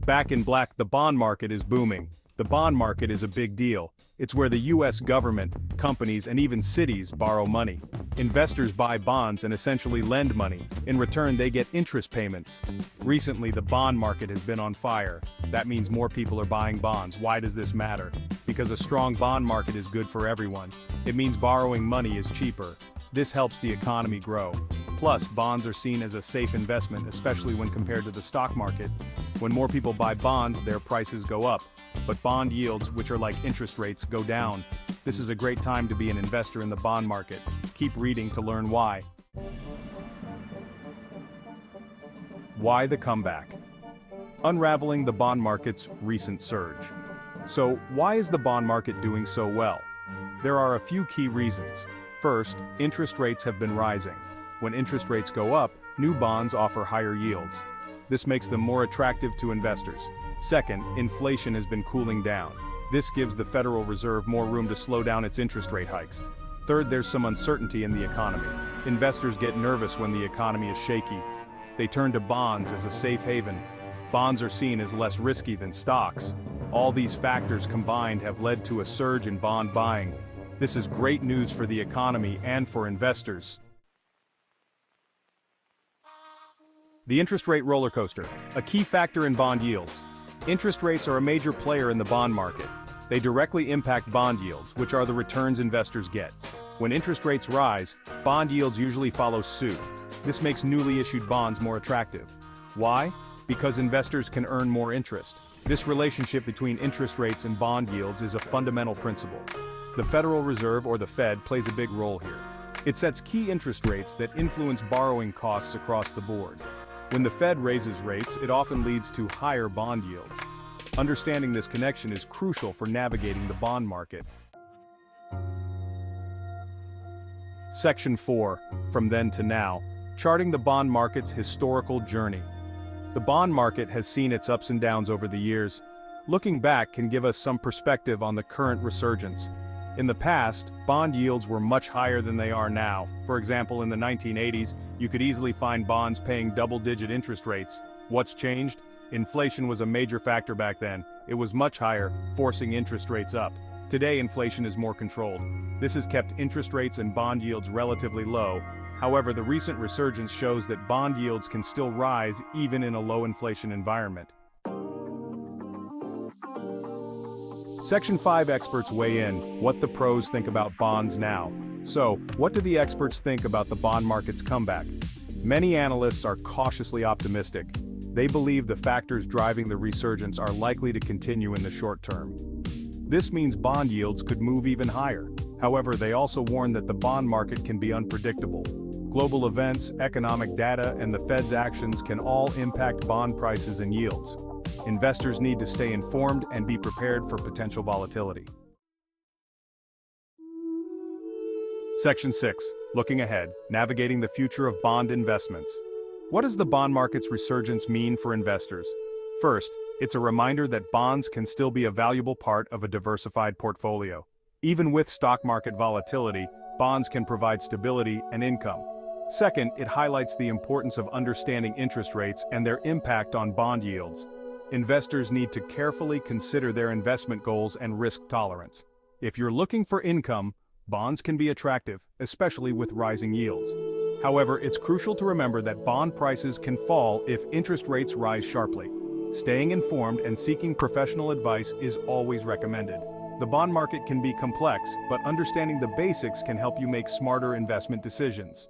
Back in black, the bond market is booming. The bond market is a big deal. It's where the US government, companies, and even cities borrow money. Investors buy bonds and essentially lend money. In return, they get interest payments. Recently, the bond market has been on fire. That means more people are buying bonds. Why does this matter? Because a strong bond market is good for everyone. It means borrowing money is cheaper. This helps the economy grow. Plus, bonds are seen as a safe investment, especially when compared to the stock market. When more people buy bonds, their prices go up. But bond yields, which are like interest rates, go down. This is a great time to be an investor in the bond market. Keep reading to learn why. Why the comeback? Unraveling the bond market's recent surge. So, why is the bond market doing so well? There are a few key reasons. First, interest rates have been rising. When interest rates go up, new bonds offer higher yields. This makes them more attractive to investors. Second, inflation has been cooling down. This gives the Federal Reserve more room to slow down its interest rate hikes. Third, there's some uncertainty in the economy. Investors get nervous when the economy is shaky. They turn to bonds as a safe haven. Bonds are seen as less risky than stocks. All these factors combined have led to a surge in bond buying. This is great news for the economy and for investors. The interest rate roller coaster, a key factor in bond yields. Interest rates are a major player in the bond market. They directly impact bond yields, which are the returns investors get. When interest rates rise, bond yields usually follow suit. This makes newly issued bonds more attractive. Why? Because investors can earn more interest. This relationship between interest rates and bond yields is a fundamental principle. The Federal Reserve, or the Fed, plays a big role here. It sets key interest rates that influence borrowing costs across the board. When the Fed raises rates, it often leads to higher bond yields. Understanding this connection is crucial for navigating the bond market. Section 4, From Then to Now, Charting the Bond Market's Historical Journey. The bond market has seen its ups and downs over the years. Looking back can give us some perspective on the current resurgence. In the past, bond yields were much higher than they are now. For example, in the 1980s, you could easily find bonds paying double-digit interest rates. What's changed? Inflation was a major factor back then. It was much higher, forcing interest rates up. Today, inflation is more controlled. This has kept interest rates and bond yields relatively low. However, the recent resurgence shows that bond yields can still rise even in a low-inflation environment. Section 5 experts weigh in, what the pros think about bonds now. So, what do the experts think about the bond market's comeback? Many analysts are cautiously optimistic. They believe the factors driving the resurgence are likely to continue in the short term. This means bond yields could move even higher. However, they also warn that the bond market can be unpredictable. Global events, economic data, and the Fed's actions can all impact bond prices and yields. Investors need to stay informed and be prepared for potential volatility. Section 6. Looking ahead, navigating the future of bond investments. What does the bond market's resurgence mean for investors? First, it's a reminder that bonds can still be a valuable part of a diversified portfolio. Even with stock market volatility, bonds can provide stability and income. Second, it highlights the importance of understanding interest rates and their impact on bond yields. Investors need to carefully consider their investment goals and risk tolerance. If you're looking for income, bonds can be attractive, especially with rising yields. However, it's crucial to remember that bond prices can fall if interest rates rise sharply. Staying informed and seeking professional advice is always recommended. The bond market can be complex, but understanding the basics can help you make smarter investment decisions.